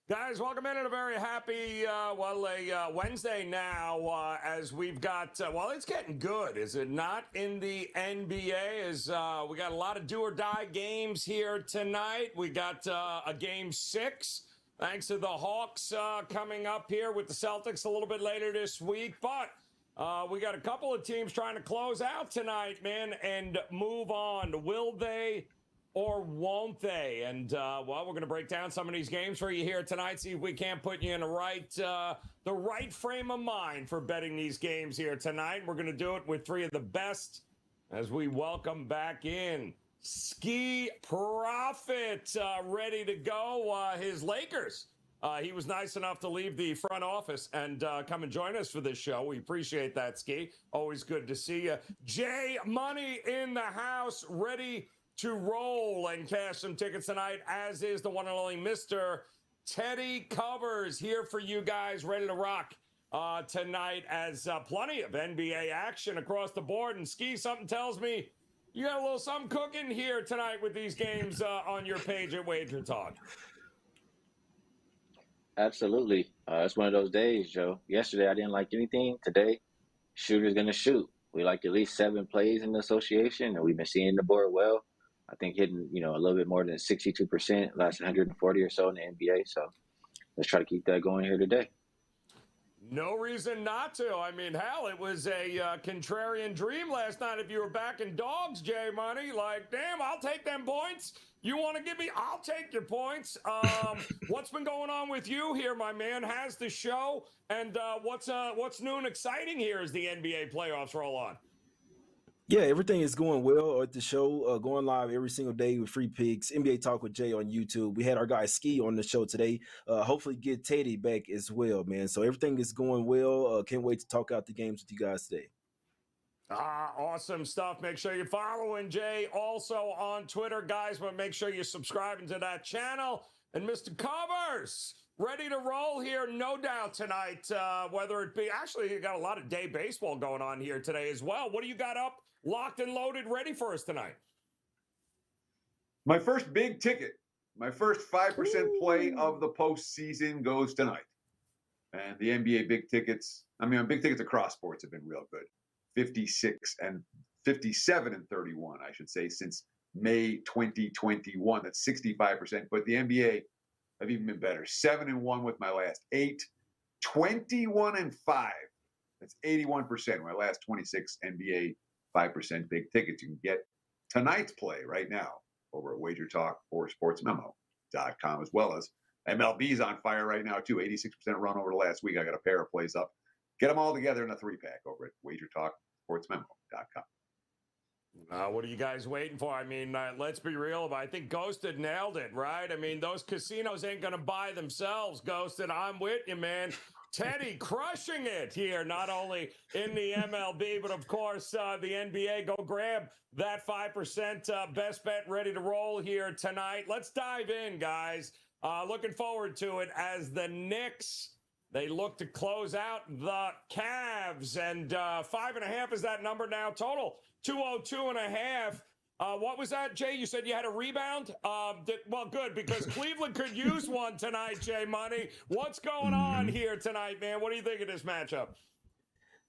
Guys, welcome in a very happy, Wednesday now as we've got, it's getting good, is it not, in the NBA? We got a lot of do-or-die games here tonight. We got a game 6, thanks to the Hawks coming up here with the Celtics a little bit later this week. But we got a couple of teams trying to close out tonight, man, and move on. Will they? Or won't they? And, we're going to break down some of these games for you here tonight, see if we can't put you in the right frame of mind for betting these games here tonight. We're going to do it with three of the best as we welcome back in Skee Prophet, ready to go. His Lakers. He was nice enough to leave the front office and come and join us for this show. We appreciate that, Skee. Always good to see you. Jay Money in the house, ready to roll and cash some tickets tonight, as is the one and only Mr. Teddy Covers, here for you guys, ready to rock tonight, as plenty of NBA action across the board. And Skee, something tells me you got a little something cooking here tonight with these games on your page at WagerTalk. Absolutely. It's one of those days, Joe. Yesterday I didn't like anything. Today, shooter's going to shoot. We like at least 7 plays in the association, and we've been seeing the board well. I think hitting, a little bit more than 62%, last 140 or so in the NBA. So let's try to keep that going here today. No reason not to. I mean, hell, it was a contrarian dream last night if you were backing dogs, Jay Money. Like, damn, I'll take them points. You want to give me? I'll take your points. What's been going on with you here, my man? Has the show, and what's new and exciting here as the NBA playoffs roll on? Yeah, everything is going well at the show, going live every single day with free picks. NBA Talk with Jay on YouTube. We had our guy Skee on the show today. Hopefully get Teddy back as well, man. So everything is going well. Can't wait to talk out the games with you guys today. Awesome stuff. Make sure you're following Jay also on Twitter, guys, but make sure you're subscribing to that channel. And Mr. Covers, ready to roll here, no doubt, tonight, whether it be, actually, you got a lot of day baseball going on here today as well. What do you got up, locked and loaded, ready for us tonight? My first big ticket, my first 5% play of the postseason goes tonight. And the NBA big tickets, big tickets across sports have been real good. 57 and 31, I should say, since May 2021. That's 65%. But the NBA have even been better. 7-1 with my last 8. 21-5. That's 81%. My last 26 NBA 5% big tickets. You can get tonight's play right now over at WagerTalk or sportsmemo.com, as well as MLB's on fire right now, too. 86% run over the last week. I got a pair of plays up. Get them all together in a 3-pack over at WagerTalk, sportsmemo.com. What are you guys waiting for? I mean, let's be real. I think Ghosted nailed it, right? I mean, those casinos ain't going to buy themselves, Ghosted. I'm with you, man. Teddy crushing it here, not only in the MLB, but, of course, the NBA. Go grab that 5% best bet ready to roll here tonight. Let's dive in, guys. Looking forward to it as the Knicks, they look to close out the Cavs. And 5.5 is that number now total. 202.5. What was that, Jay? You said you had a rebound? Well, good, because Cleveland could use one tonight, Jay Money. What's going on here tonight, man? What do you think of this matchup?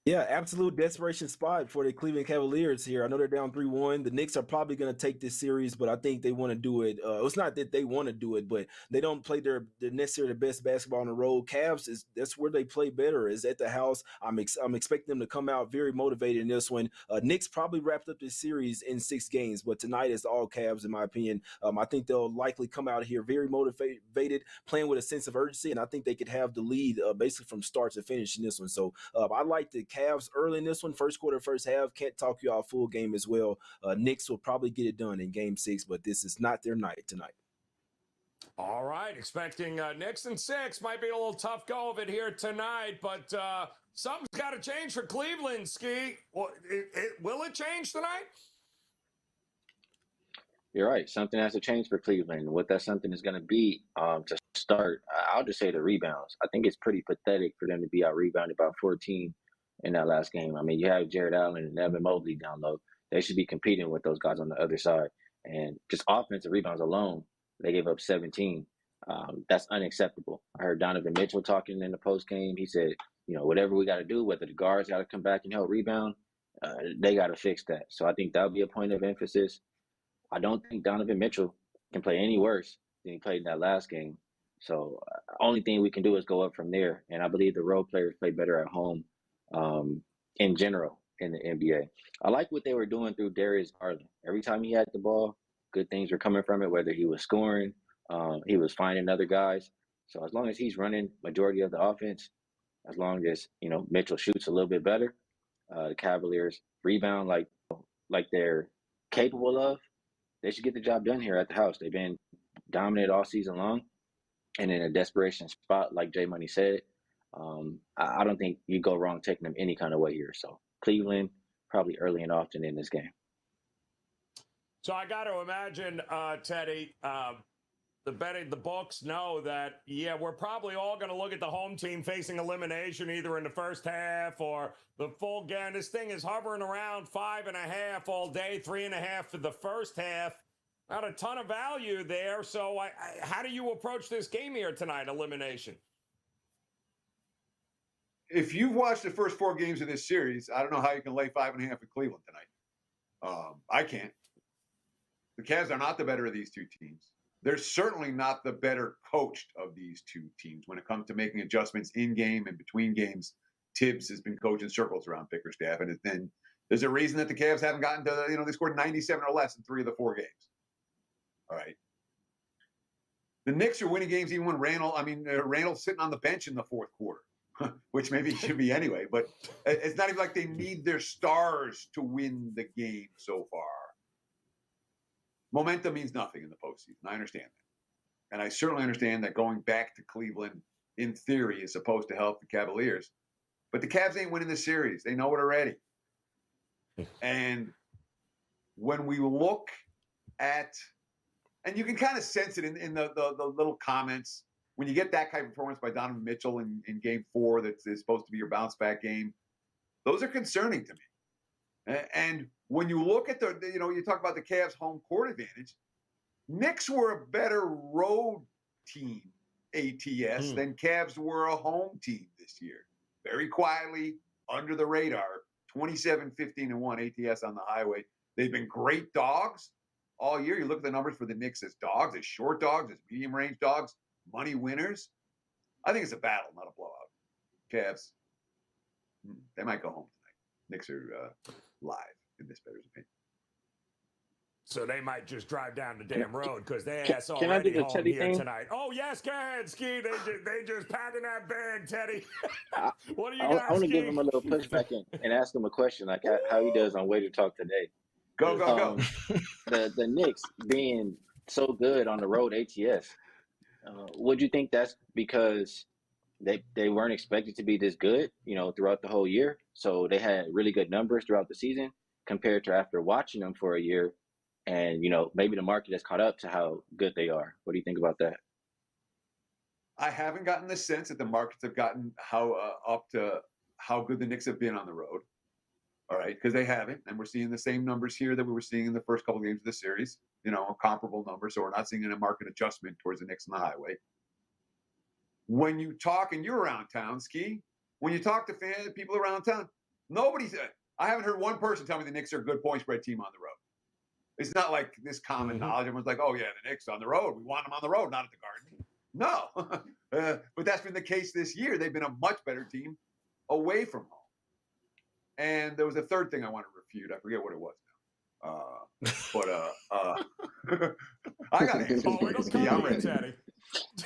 Yeah, absolute desperation spot for the Cleveland Cavaliers here. I know they're down 3-1. The Knicks are probably going to take this series, but I think they want to do it. It's not that they want to do it, but they don't play their necessarily the best basketball on the road. Cavs, that's where they play better, is at the house. I'm expecting them to come out very motivated in this one. Knicks probably wrapped up this series in 6 games, but tonight is all Cavs, in my opinion. I think they'll likely come out here very motivated, playing with a sense of urgency, and I think they could have the lead basically from start to finish in this one. So I like the Cavs early in this one, first quarter, first half. Can't talk you off full game as well. Knicks will probably get it done in game 6, but this is not their night tonight. All right, expecting Knicks in 6. Might be a little tough go of it here tonight, but something's got to change for Cleveland, Skee. Well, will it change tonight? You're right. Something has to change for Cleveland. What that something is going to be to start, I'll just say the rebounds. I think it's pretty pathetic for them to be out rebounded by 14 in that last game. I mean, you have Jared Allen and Evan Mobley down low. They should be competing with those guys on the other side. And just offensive rebounds alone, they gave up 17. That's unacceptable. I heard Donovan Mitchell talking in the post game. He said, whatever we got to do, whether the guards got to come back and help rebound, they got to fix that. So I think that'll be a point of emphasis. I don't think Donovan Mitchell can play any worse than he played in that last game. So only thing we can do is go up from there. And I believe the role players play better at home in general in the NBA. I like what they were doing through Darius Garland. Every time he had the ball, good things were coming from it, whether he was scoring, he was finding other guys. So as long as he's running majority of the offense, as long as, Mitchell shoots a little bit better, the Cavaliers rebound like they're capable of, they should get the job done here at the house. They've been dominant all season long. And in a desperation spot, like Jay Money said, I don't think you go wrong taking them any kind of way here. So Cleveland, probably early and often in this game. So I got to imagine, Teddy, the books know that, we're probably all going to look at the home team facing elimination either in the first half or the full game. This thing is hovering around 5.5 all day, 3.5 for the first half. Not a ton of value there. So how do you approach this game here tonight, elimination? If you've watched the first 4 games of this series, I don't know how you can lay 5.5 in Cleveland tonight. I can't. The Cavs are not the better of these two teams. They're certainly not the better coached of these two teams when it comes to making adjustments in game and between games. Tibbs has been coaching circles around Bickerstaff, and then there's a reason that the Cavs haven't gotten to, they scored 97 or less in 3 of the 4 games. All right. The Knicks are winning games even when Randall's sitting on the bench in the fourth quarter, which maybe he should be anyway, but it's not even like they need their stars to win the game so far. Momentum means nothing in the postseason. I understand that. And I certainly understand that going back to Cleveland, in theory, is supposed to help the Cavaliers. But the Cavs ain't winning the series. They know it already. And when we look at, and you can kind of sense it in the little comments, when you get that kind of performance by Donovan Mitchell in game 4 that is supposed to be your bounce-back game, those are concerning to me. And when you look at you talk about the Cavs' home court advantage, Knicks were a better road team, ATS, than Cavs were a home team this year. Very quietly, under the radar, 27-15-1 ATS on the highway. They've been great dogs all year. You look at the numbers for the Knicks as dogs, as short dogs, as medium-range dogs, money winners. I think it's a battle, not a blowout. Cavs, they might go home tonight. Knicks are live, in this bettor's opinion. So they might just drive down the damn road because they ass Can I do already the home Teddy here thing? tonight. Oh, yes, go ahead, Skee. They just packing that bag, Teddy. What do you I got, want to Skee? give him a little pushback and ask him a question like how he does on WagerTalk today. Go. The Knicks being so good on the road ATS, would you think that's because they weren't expected to be this good, throughout the whole year? So they had really good numbers throughout the season compared to after watching them for a year. And, maybe the market has caught up to how good they are. What do you think about that? I haven't gotten the sense that the markets have gotten up to how good the Knicks have been on the road. All right, because they haven't. And we're seeing the same numbers here that we were seeing in the first couple of games of the series, comparable numbers. So we're not seeing a market adjustment towards the Knicks on the highway. When you talk, and you're around town, Skee, when you talk to people around town, I haven't heard one person tell me the Knicks are a good point spread team on the road. It's not like this common knowledge. Everyone's like, oh, yeah, the Knicks on the road. We want them on the road, not at the Garden. No. But that's been the case this year. They've been a much better team away from home. And there was a third thing I want to refute. I forget what it was now. I got to answer. Skee, I'm ready. Teddy.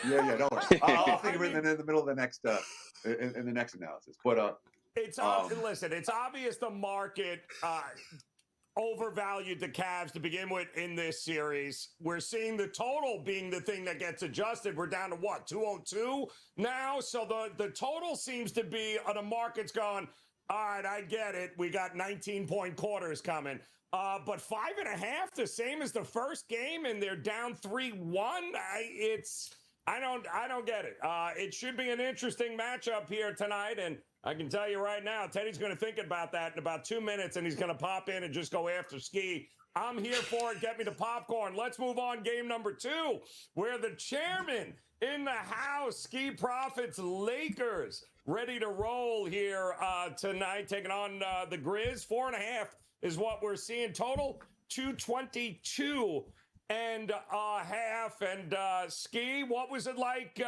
Yeah, don't worry. I'll think of it in the middle of the next in the next analysis. But listen, it's obvious the market overvalued the Cavs to begin with in this series. We're seeing the total being the thing that gets adjusted. We're down to what, 202 now? So the total seems to be, the market's going, all right, I get it. We got 19-point quarters coming. But 5.5, the same as the first game, and they're down 3-1. I don't get it. It should be an interesting matchup here tonight, and I can tell you right now, Teddy's going to think about that in about 2 minutes, and he's going to pop in and just go after Skee I'm here for it. Get me the popcorn. Let's move on. Game number 2, where the chairman in the house, Skee Profits Lakers, ready to roll here tonight, taking on the Grizz. 4.5 is what we're seeing. Total 222 and a half. And Skee, what was it like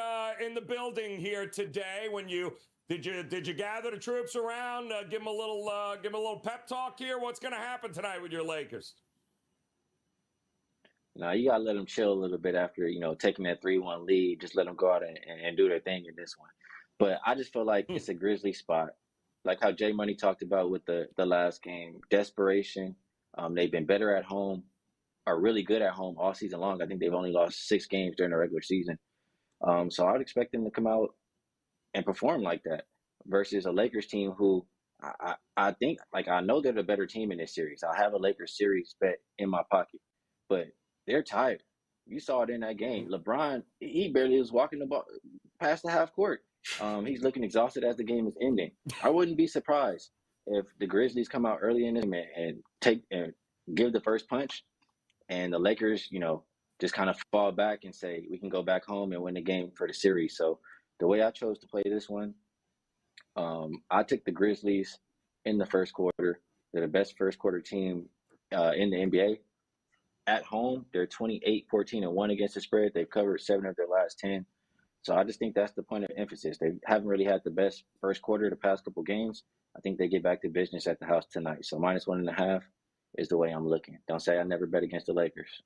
in the building here today when you did you gather the troops around? Give them a little pep talk here. What's going to happen tonight with your Lakers? Now you gotta let them chill a little bit after taking that 3-1 lead. Just let them go out and do their thing in this one. But I just feel like it's a Grizzly spot, like how Jay Money talked about with the last game. Desperation. They've been better at home, are really good at home all season long. I think they've only lost 6 games during the regular season. So I would expect them to come out and perform like that versus a Lakers team who I think, like, I know they're the better team in this series. I have a Lakers series bet in my pocket, but they're tired. You saw it in that game. LeBron, he barely was walking the ball past the half court. He's looking exhausted as the game is ending. I wouldn't be surprised if the Grizzlies come out early in this game and give the first punch, and the Lakers, just kind of fall back and say, we can go back home and win the game for the series. So the way I chose to play this one, I took the Grizzlies in the first quarter. They're the best first quarter team in the NBA. At home, they're 28-14-1 against the spread. They've covered 7 of their last 10. So I just think that's the point of emphasis. They haven't really had the best first quarter the past couple games. I think they get back to business at the house tonight. So -1.5 is the way I'm looking. Don't say I never bet against the Lakers.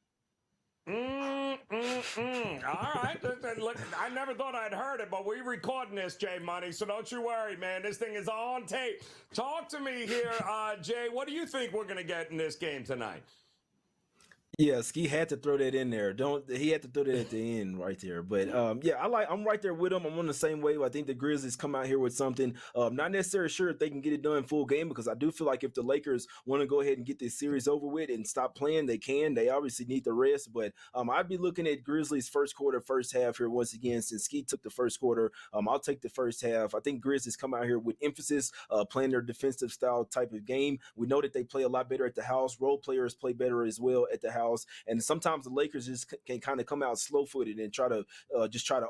All right. Look, I never thought I'd heard it, but we're recording this, Jay Money, so don't you worry, man. This thing is on tape. Talk to me here, Jay. What do you think we're going to get in this game tonight? Yeah, Skee had to throw that in there. He had to throw that at the end right there. But yeah, I'm right there with him. I'm on the same wave. I think the Grizzlies come out here with something. Not necessarily sure if they can get it done full game, because I do feel like if the Lakers want to go ahead and get this series over with and stop playing, they can. They obviously need the rest. But I'd be looking at Grizzlies first quarter, first half here once again. Since Skee took the first quarter, I'll take the first half. I think Grizzlies come out here with emphasis, playing their defensive style type of game. We know that they play a lot better at the house. Role players play better as well at the house. And sometimes the Lakers just can kind of come out slow-footed and try to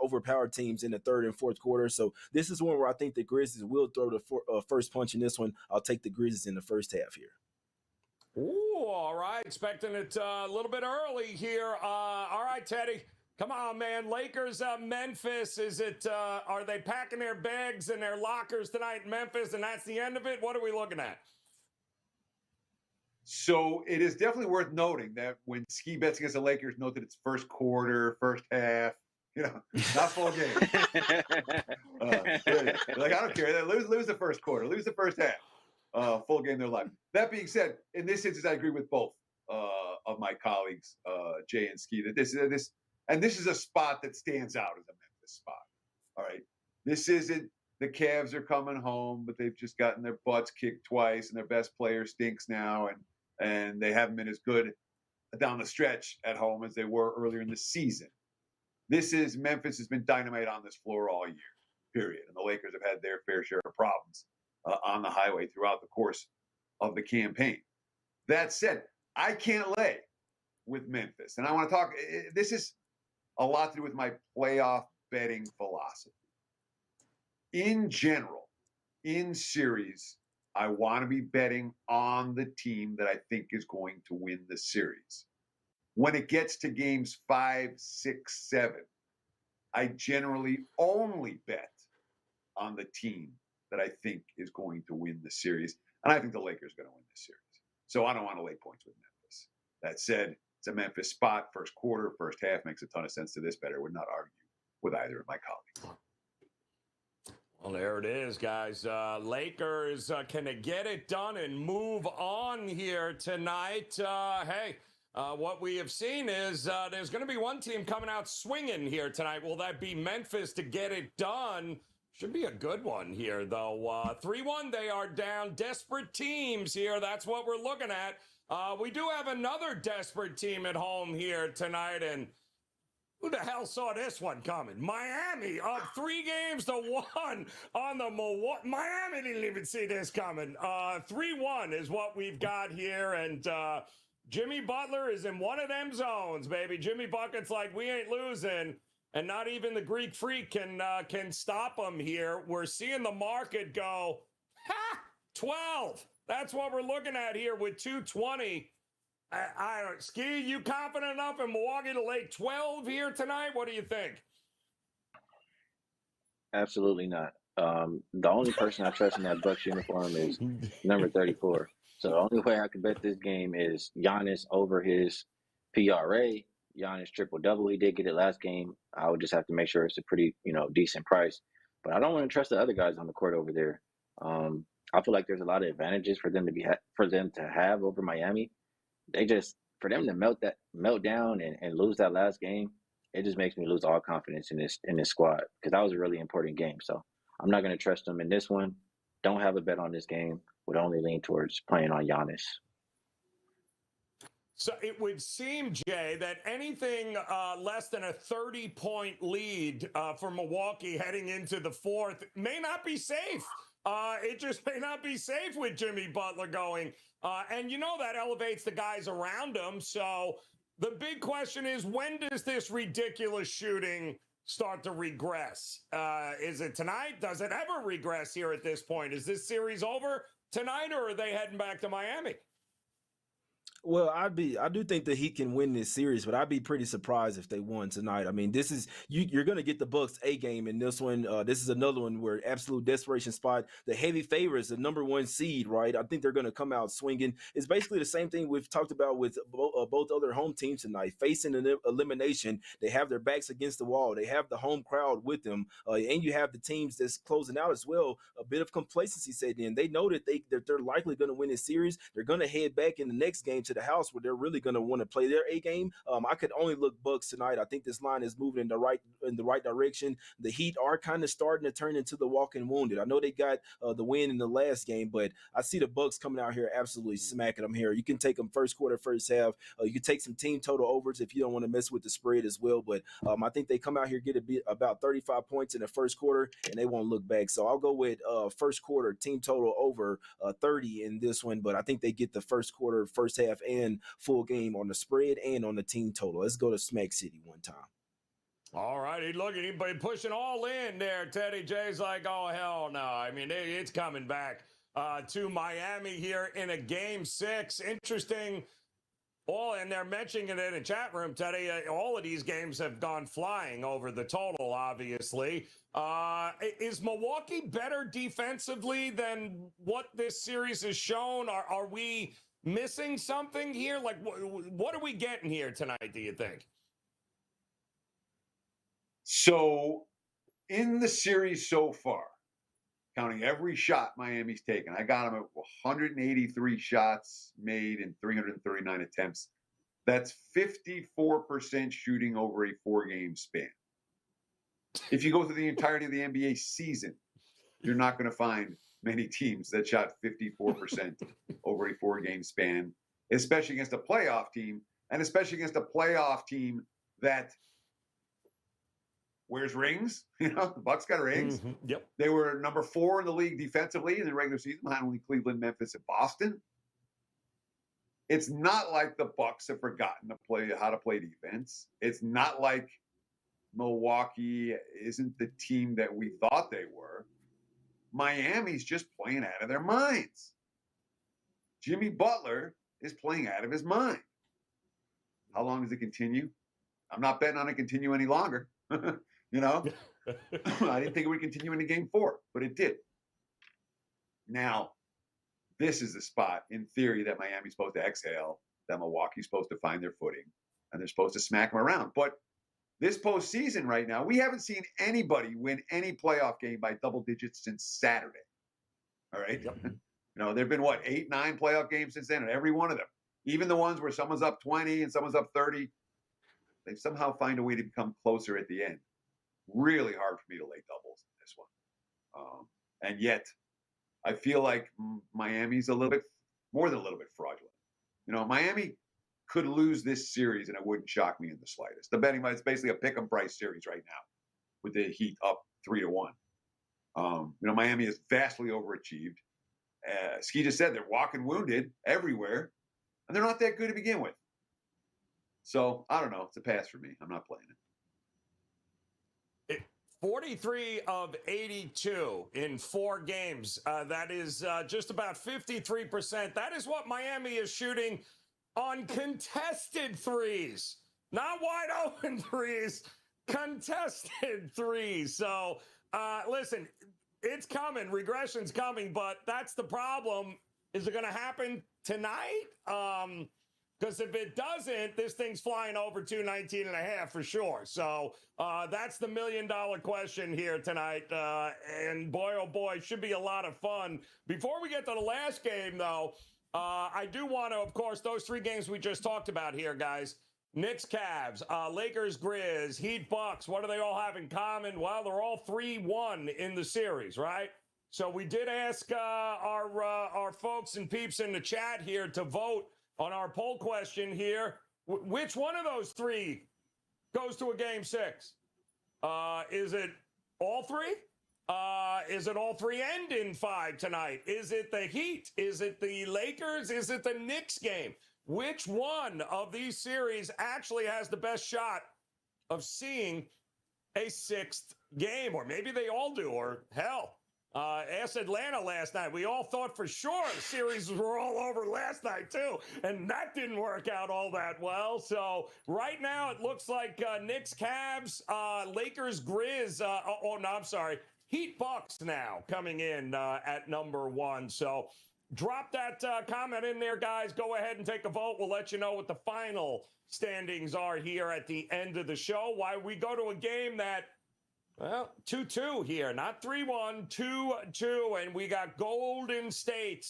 overpower teams in the third and fourth quarter. So this is one where I think the Grizzlies will throw the first punch in this one. I'll take the Grizzlies in the first half here. Ooh, all right. Expecting it a little bit early here. All right, Teddy. Come on, man. Lakers, Memphis. Is it? Are they packing their bags and their lockers tonight in Memphis, and that's the end of it? What are we looking at? So it is definitely worth noting that when Skee bets against the Lakers, note that it's first quarter, first half, not full game. Like, I don't care. Lose the first quarter, lose the first half, full game their life. That being said, in this instance, I agree with both of my colleagues, Jay and Skee, that this is a spot that stands out as a Memphis spot. All right, this isn't the Cavs are coming home, but they've just gotten their butts kicked twice, and their best player stinks now, and they haven't been as good down the stretch at home as they were earlier in the season. Memphis has been dynamite on this floor all year, period. And the Lakers have had their fair share of problems on the highway throughout the course of the campaign. That said, I can't lay with Memphis. And I want to talk, this is a lot to do with my playoff betting philosophy. In general, in series, I want to be betting on the team that I think is going to win the series. When it gets to games 5, 6, 7, I generally only bet on the team that I think is going to win the series. And I think the Lakers are going to win this series. So I don't want to lay points with Memphis. That said, it's a Memphis spot. First quarter, first half makes a ton of sense to this better. Would not argue with either of my colleagues. Well, there it is, guys. Lakers, can they get it done and move on here tonight? What we have seen is there's going to be one team coming out swinging here tonight. Will that be Memphis to get it done? Should be a good one here, though. 3-1, they are down. Desperate teams here. That's what we're looking at. We do have another desperate team at home here tonight, and who the hell saw this one coming? Miami up 3-1 on the Milwaukee. Miami didn't even see this coming. 3-1 is what we've got here, and Jimmy Butler is in one of them zones, baby. Jimmy Bucket's like, we ain't losing, and not even the Greek Freak can stop him here. We're seeing the market go, 12. That's what we're looking at here with 220. I don't, Skee, you confident enough in Milwaukee to lay 12 here tonight? What do you think? Absolutely not. The only person I trust in that Bucks uniform is number 34. So the only way I could bet this game is Giannis over his PRA. Giannis triple-double. He did get it last game. I would just have to make sure it's a pretty, decent price. But I don't want to trust the other guys on the court over there. I feel like there's a lot of advantages for them to have over Miami. For them to melt down and lose that last game, it just makes me lose all confidence in this squad, because that was a really important game. So I'm not going to trust them in this one. Don't have a bet on this game. Would only lean towards playing on Giannis. So it would seem, Jay, that anything less than a 30-point lead for Milwaukee heading into the fourth may not be safe. It just may not be safe with Jimmy Butler going. And that elevates the guys around him. So the big question is, when does this ridiculous shooting start to regress? Is it tonight? Does it ever regress here at this point? Is this series over tonight, or are they heading back to Miami? Well, I do think that he can win this series, but I'd be pretty surprised if they won tonight. I mean, this is you're going to get the Bucks A game in this one. This is another one where absolute desperation spot. The heavy favorites, the number one seed, right? I think they're going to come out swinging. It's basically the same thing we've talked about with both other home teams tonight, facing an elimination. They have their backs against the wall. They have the home crowd with them, and you have the teams that's closing out as well. A bit of complacency set in. They know that they're likely going to win this series. They're going to head back in the next game to the house where they're really going to want to play their A game. I could only look Bucks tonight. I think this line is moving in the right direction. The Heat are kind of starting to turn into the walking wounded. I know they got the win in the last game, but I see the Bucks coming out here absolutely smacking them here. You can take them first quarter, first half. You can take some team total overs if you don't want to mess with the spread as well. But I think they come out here, get about 35 points in the first quarter, and they won't look back. So I'll go with first quarter team total over 30 in this one. But I think they get the first quarter, first half, and full game on the spread and on the team total. Let's go to Smack City one time. All right. Look, he's pushing all in there. Teddy J's like, oh, hell no. I mean, it's coming back to Miami here in a game 6. Interesting. And they're mentioning it in the chat room, Teddy. All of these games have gone flying over the total, obviously. Is Milwaukee better defensively than what this series has shown? Are we missing something here? Like, what are we getting here tonight, do you think? So, in the series so far, counting every shot Miami's taken, I got them at 183 shots made in 339 attempts. That's 54% shooting over a 4-game span. If you go through the entirety of the NBA season, you're not going to find many teams that shot 54% over a 4-game span, especially against a playoff team, and especially against a playoff team that wears rings. The Bucks got rings. Mm-hmm. Yep. They were number 4 in the league defensively in the regular season, behind only Cleveland, Memphis, and Boston. It's not like the Bucks have forgotten how to play defense. It's not like Milwaukee isn't the team that we thought they were. Miami's just playing out of their minds. Jimmy Butler is playing out of his mind. How long does it continue? I'm not betting on it continue any longer. I didn't think it would continue into game 4, but it did. Now, this is the spot, in theory, that Miami's supposed to exhale, that Milwaukee's supposed to find their footing, and they're supposed to smack them around. But this postseason right now, we haven't seen anybody win any playoff game by double digits since Saturday. All right? Yep. There have been, 8, 9 playoff games since then, and every one of them, even the ones where someone's up 20 and someone's up 30, they somehow find a way to become closer at the end. Really hard for me to lay doubles in this one. And yet, I feel like Miami's a little bit, more than a little bit fraudulent. Miami could lose this series, and it wouldn't shock me in the slightest. The betting, it's basically a pick-em price series right now, with the Heat up 3-1. Miami has vastly overachieved. Skee just said they're walking wounded everywhere. And they're not that good to begin with. So, I don't know. It's a pass for me. I'm not playing it. 43 of 82 in 4 games. That is just about 53%. That is what Miami is shooting on contested threes. Not wide open threes, contested threes. So, listen, it's coming. Regression's coming, but that's the problem. Is it going to happen tonight? Because if it doesn't, this thing's flying over 219 and a half for sure. So that's the $1 million question here tonight. And boy, oh boy, should be a lot of fun. Before we get to the last game, though, I do want to, of course, those 3 games we just talked about here, guys. Knicks, Cavs, Lakers, Grizz, Heat, Bucks. What do they all have in common? Well, they're all 3-1 in the series, right? So we did ask our folks and peeps in the chat here to vote on our poll question here. Which one of those 3 goes to a game 6? Is it all 3? Is it all 3 end in 5 tonight? Is it the Heat? Is it the Lakers? Is it the Knicks game? Which one of these series actually has the best shot of seeing a 6th game? Or maybe they all do, or hell, asked Atlanta last night. We all thought for sure the series were all over last night, too. And that didn't work out all that well. So right now it looks like Knicks, Cavs, Lakers, Grizz. Heat, Bucks now coming in at number 1. So drop that comment in there, guys. Go ahead and take a vote. We'll let you know what the final standings are here at the end of the show. Why we go to a game that, well, 2-2 here, not 3-1, 2-2, and we got Golden State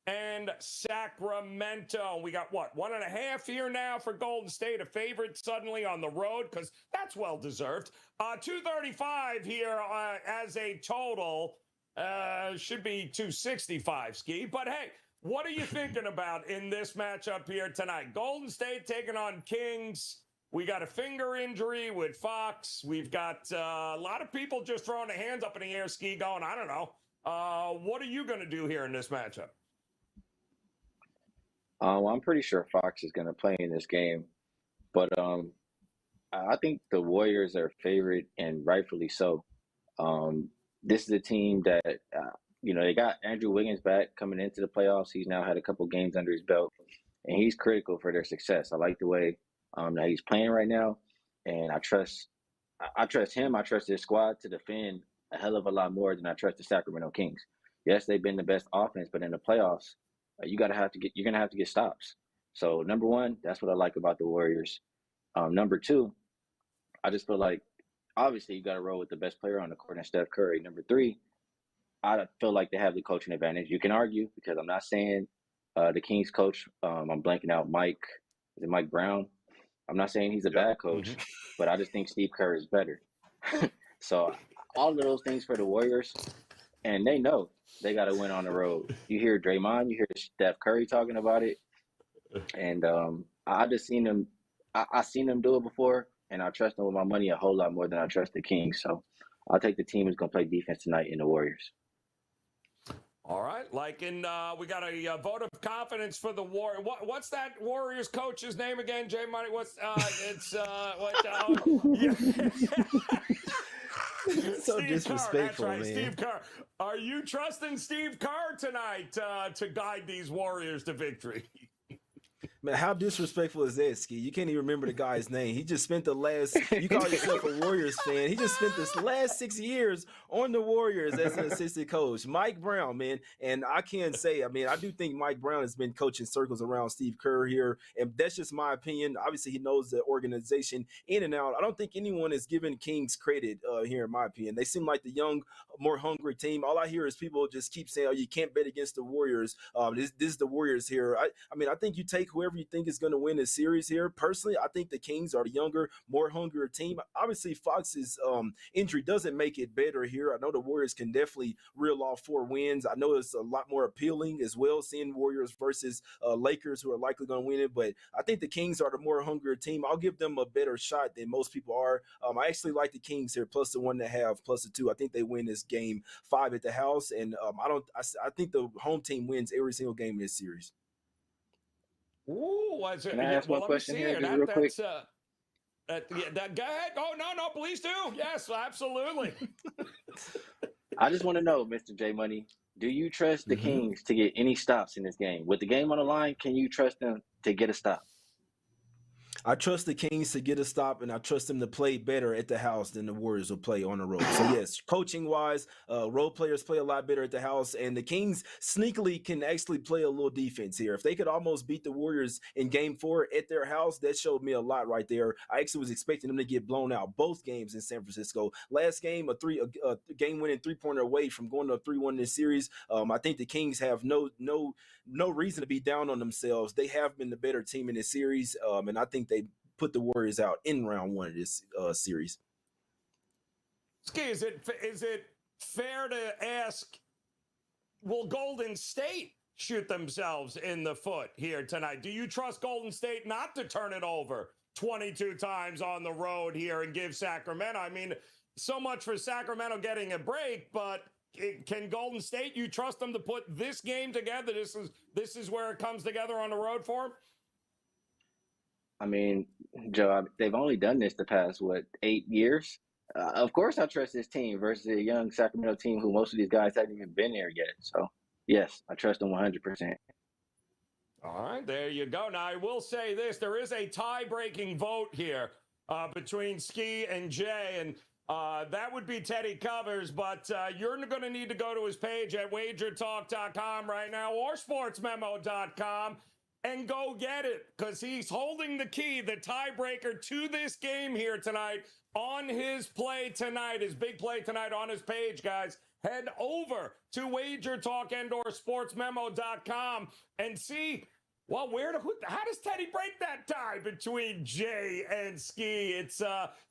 and Sacramento. We got, 1.5 here now for Golden State, a favorite suddenly on the road, because that's well-deserved. 235 here as a total. Should be 265, Skee. But, hey, what are you thinking about in this matchup here tonight? Golden State taking on Kings. We got a finger injury with Fox. We've got a lot of people just throwing their hands up in the air, Skee, going, I don't know. What are you going to do here in this matchup? Well, I'm pretty sure Fox is going to play in this game. But I think the Warriors are favorite, and rightfully so. This is a team that, they got Andrew Wiggins back coming into the playoffs. He's now had a couple games under his belt, and he's critical for their success. I like the way that he's playing right now, and I trust him. I trust his squad to defend a hell of a lot more than I trust the Sacramento Kings. Yes, they've been the best offense, but in the playoffs, you're gonna have to get stops. So number 1, that's what I like about the Warriors. Number 2, I just feel like obviously you got to roll with the best player on the court, and Steph Curry. Number 3, I feel like they have the coaching advantage. You can argue, because I'm not saying the Kings coach. I'm blanking out. Mike Brown? I'm not saying he's a bad coach, but I just think Steve Kerr is better. So all of those things for the Warriors, and they know they got to win on the road. You hear Draymond, you hear Steph Curry talking about it, and I just seen them. I seen them do it before, and I trust them with my money a whole lot more than I trust the Kings. So I'll take the team who's going to play defense tonight in the Warriors. All right, we got a vote of confidence for the Warriors. What's that Warriors coach's name again, Jay Money? So Steve disrespectful, Kerr. That's right, man. Steve Kerr. Are you trusting Steve Kerr tonight to guide these Warriors to victory? Man, how disrespectful is that, Skee? You can't even remember the guy's name. He just spent you call yourself a Warriors fan. He just spent this last 6 years on the Warriors as an assistant coach. Mike Brown, man. And I can't say, I do think Mike Brown has been coaching circles around Steve Kerr here. And that's just my opinion. Obviously, he knows the organization in and out. I don't think anyone is giving Kings credit here, in my opinion. They seem like the young, more hungry team. All I hear is people just keep saying, you can't bet against the Warriors. This is the Warriors here. I think you take whoever you think is going to win this series here. Personally, I think the Kings are the younger, more hungrier team. Obviously, Fox's injury doesn't make it better here. I know the Warriors can definitely reel off 4 wins. I know it's a lot more appealing as well, seeing Warriors versus Lakers, who are likely going to win it. But I think the Kings are the more hungrier team. I'll give them a better shot than most people are. I actually like the Kings here, plus the 1.5, plus the 2. I think they win this game 5 at the house, and I think the home team wins every single game in this series. Ooh, was it? Can I Yeah, ask well, one let me question see here, here. just real quick? Go ahead. Oh, no, please do. Yes, absolutely. I just want to know, Mr. J Money, do you trust the Mhm. Kings to get any stops in this game? With the game on the line, can you trust them to get a stop? I trust the Kings to get a stop, and I trust them to play better at the house than the Warriors will play on the road. So yes, coaching wise, role players play a lot better at the house, and the Kings sneakily can actually play a little defense here. If they could almost beat the Warriors in Game 4 at their house, that showed me a lot right there. I actually was expecting them to get blown out both games in San Francisco. Last game, a game-winning three-pointer away from going to a 3-1 in this series. I think the Kings have no reason to be down on themselves. They have been the better team in this series, and I think they put the Warriors out in round 1 of this series. Skee, is it fair to ask, will Golden State shoot themselves in the foot here tonight? Do you trust Golden State not to turn it over 22 times on the road here and give Sacramento? I mean, so much for Sacramento getting a break, but can Golden State, you trust them to put this game together? This is where it comes together on the road for them? I mean, Joe, they've only done this the past, 8 years? Of course I trust this team versus a young Sacramento team who most of these guys haven't even been there yet. So, yes, I trust them 100%. All right, there you go. Now, I will say this. There is a tie-breaking vote here between Skee and Jay, and that would be Teddy Covers, but you're going to need to go to his page at WagerTalk.com right now or SportsMemo.com and go get it, because he's holding the key, the tiebreaker to this game here tonight on his play tonight, his big play tonight on his page, guys. Head over to WagerTalk and/or SportsMemo.com and see, well, how does Teddy break that tie between Jay and Skee? It's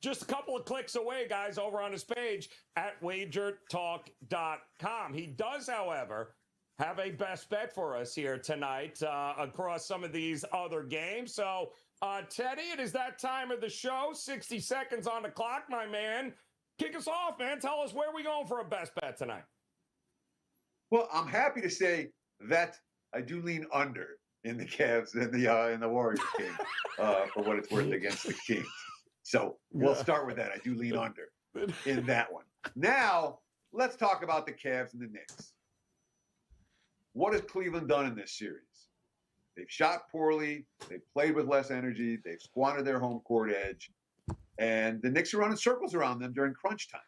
just a couple of clicks away, guys, over on his page at WagerTalk.com. He does, however, have a best bet for us here tonight across some of these other games. So, Teddy, it is that time of the show. 60 seconds on the clock, my man. Kick us off, man. Tell us where we going for a best bet tonight. Well, I'm happy to say that I do lean under in the Cavs and the Warriors game for what it's worth against the Kings. So we'll start with that. I do lean under in that one. Now, let's talk about the Cavs and the Knicks. What has Cleveland done in this series? They've shot poorly. They've played with less energy. They've squandered their home court edge. And the Knicks are running circles around them during crunch time.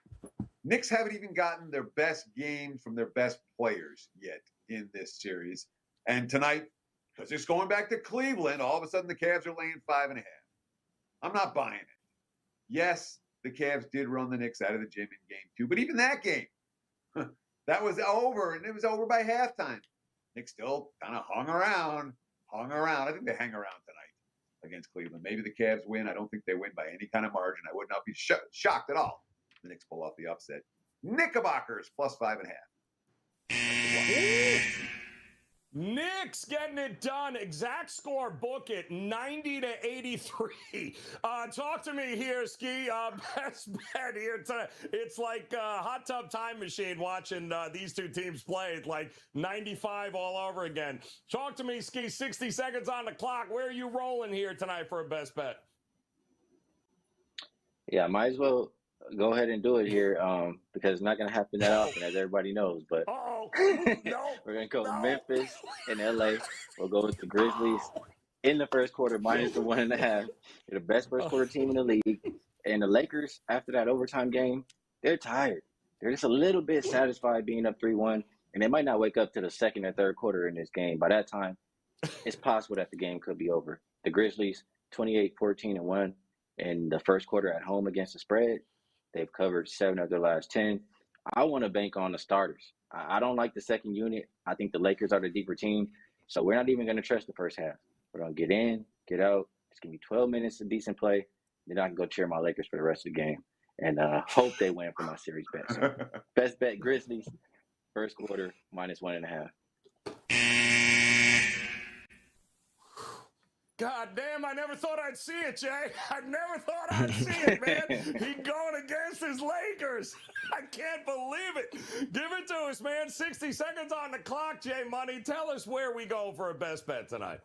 Knicks haven't even gotten their best game from their best players yet in this series. And tonight, because it's going back to Cleveland, all of a sudden the Cavs are laying 5.5. I'm not buying it. Yes, the Cavs did run the Knicks out of the gym in game 2, but even that game, that was over, and it was over by halftime. Knicks still kind of hung around. I think they hang around tonight against Cleveland. Maybe the Cavs win. I don't think they win by any kind of margin. I would not be shocked at all if the Knicks pull off the upset. Knickerbockers plus 5.5. Knicks getting it done. Exact score, book it, 90-83. Talk to me here, Skee. Best bet here tonight. It's like a hot tub time machine watching these two teams play. It's like 95 all over again. Talk to me, Skee. 60 seconds on the clock. Where are you rolling here tonight for a best bet? Yeah, might as well go ahead and do it here because it's not going to happen that often, as everybody knows. But we're going to go Memphis and LA. We'll go with the Grizzlies in the first quarter, minus the 1.5. They're the best first quarter team in the league. And the Lakers, after that overtime game, they're tired. They're just a little bit satisfied being up 3-1, and they might not wake up to the second or third quarter in this game. By that time, it's possible that the game could be over. The Grizzlies, 28-14-1 in the first quarter at home against the spread. They've covered 7 of their last 10. I want to bank on the starters. I don't like the second unit. I think the Lakers are the deeper team. So we're not even going to trust the first half. We're going to get in, get out. It's going to be 12 minutes of decent play. Then I can go cheer my Lakers for the rest of the game and hope they win for my series bet. So best bet, Grizzlies, first quarter, minus 1.5. God damn, I never thought I'd see it, Jay. I never thought I'd see it, man. He going against his Lakers. I can't believe it. Give it to us, man. 60 seconds on the clock, Jay Money. Tell us where we go for a best bet tonight.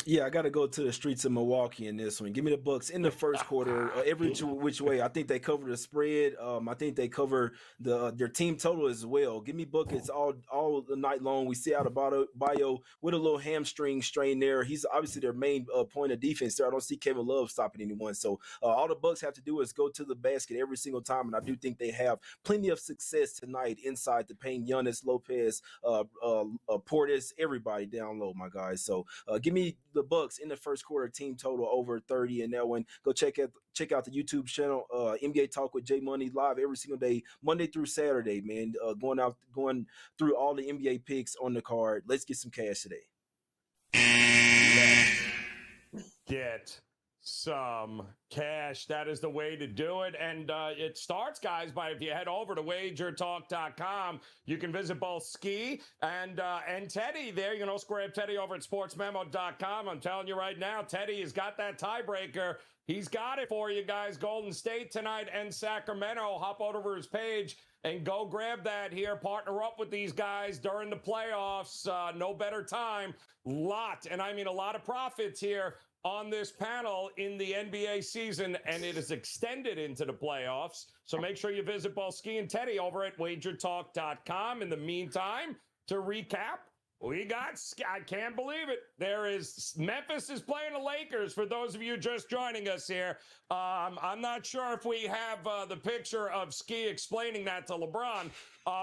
Yeah, I got to go to the streets of Milwaukee in this one. Give me the Bucks in the first quarter, every which way. I think they cover the spread. I think they cover their team total as well. Give me buckets all the night long. We see out of Bio with a little hamstring strain there. He's obviously their main point of defense there. I don't see Kevin Love stopping anyone. So all the Bucks have to do is go to the basket every single time, and I do think they have plenty of success tonight inside the paint. Giannis, Lopez, Portis, everybody down low, my guys. So give me the Bucks in the first quarter, team total over 30 in that one. Go check out the YouTube channel, NBA Talk with J Money, live every single day, Monday through Saturday, man. Going through all the NBA picks on the card. Let's get some cash today. Get some cash. That is the way to do it. And it starts, guys, by if you head over to WagerTalk.com, you can visit both Skee and Teddy there. You can also grab Teddy over at SportsMemo.com. I'm telling you right now, Teddy has got that tiebreaker. He's got it for you guys. Golden State tonight and Sacramento. Hop over his page and go grab that here. Partner up with these guys during the playoffs. No better time. A lot of profits here on this panel in the NBA season, and it is extended into the playoffs. So make sure you visit both Skee and Teddy over at WagerTalk.com. In the meantime, to recap, we got, I can't believe it. Memphis is playing the Lakers for those of you just joining us here. I'm not sure if we have the picture of Skee explaining that to LeBron,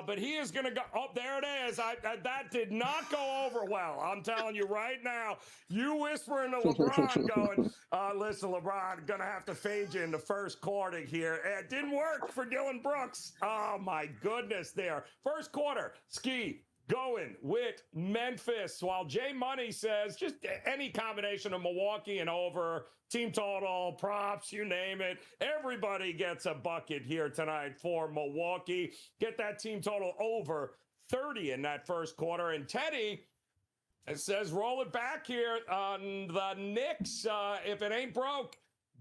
but he is going to go. Oh, there it is. That did not go over well. I'm telling you right now, you whispering to LeBron going, listen, LeBron, going to have to fade you in the first quarter here. It didn't work for Dylan Brooks. Oh, my goodness there. First quarter, Skee going with Memphis, while J Money says just any combination of Milwaukee and over, team total, props, you name it. Everybody gets a bucket here tonight for Milwaukee. Get that team total over 30 in that first quarter. And Teddy, it says roll it back here on the Knicks. If it ain't broke,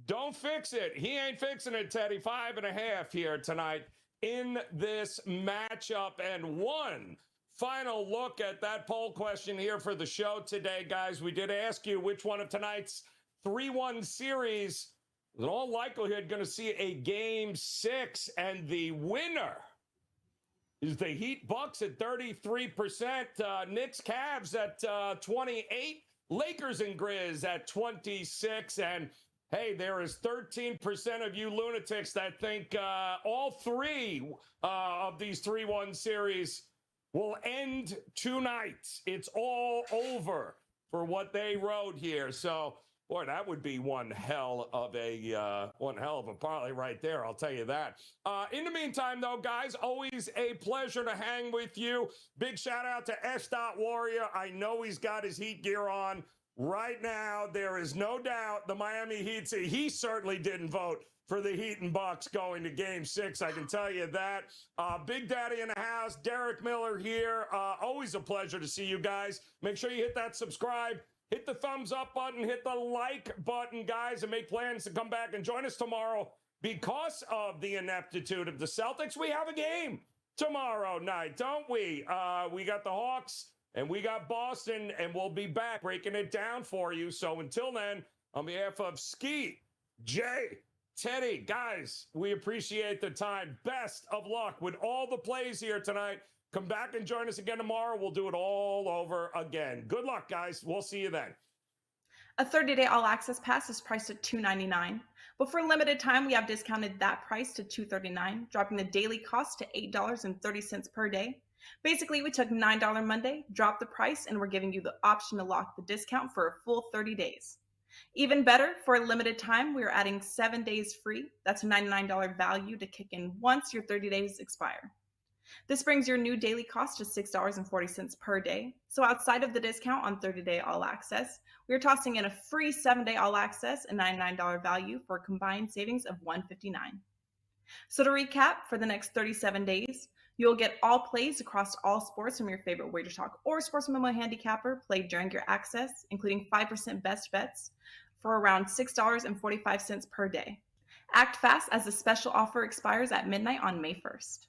don't fix it. He ain't fixing it, Teddy. 5.5 here tonight in this matchup. And one final look at that poll question here for the show today, guys. We did ask you which one of tonight's 3-1 series is in all likelihood going to see a game 6, and the winner is the Heat Bucks at 33%, Knicks Cavs at 28, Lakers and Grizz at 26, and hey, there is 13% of you lunatics that think all three of these 3-1 series will end tonight. It's all over for what they wrote here. So, boy, that would be one hell of a parlay right there. I'll tell you that. In the meantime, though, guys, always a pleasure to hang with you. Big shout out to S. Warrior. I know he's got his Heat gear on right now. There is no doubt the Miami Heat. He certainly didn't vote for the Heat and Bucks going to Game 6. I can tell you that. Big Daddy in the house, Derek Miller here. Always a pleasure to see you guys. Make sure you hit that subscribe, hit the thumbs up button, hit the like button, guys, and make plans to come back and join us tomorrow. Because of the ineptitude of the Celtics, we have a game tomorrow night, don't we? We got the Hawks and we got Boston, and we'll be back breaking it down for you. So until then, on behalf of Skee, Jay, Teddy, guys, we appreciate the time. Best of luck with all the plays here tonight. Come back and join us again tomorrow. We'll do it all over again. Good luck, guys. We'll see you then. A 30-day all-access pass is priced at $2.99, but for a limited time, we have discounted that price to $2.39, dropping the daily cost to $8.30 per day. Basically, we took $9 Monday, dropped the price, and we're giving you the option to lock the discount for a full 30 days. Even better, for a limited time, we are adding 7 days free. That's a $99 value to kick in once your 30 days expire. This brings your new daily cost to $6.40 per day. So outside of the discount on 30-day all-access, we are tossing in a free 7-day all-access and $99 value for a combined savings of $159. So to recap, for the next 37 days, you'll get all plays across all sports from your favorite WagerTalk or Sports Memo handicapper played during your access, including 5% best bets for around $6.45 per day. Act fast as the special offer expires at midnight on May 1st.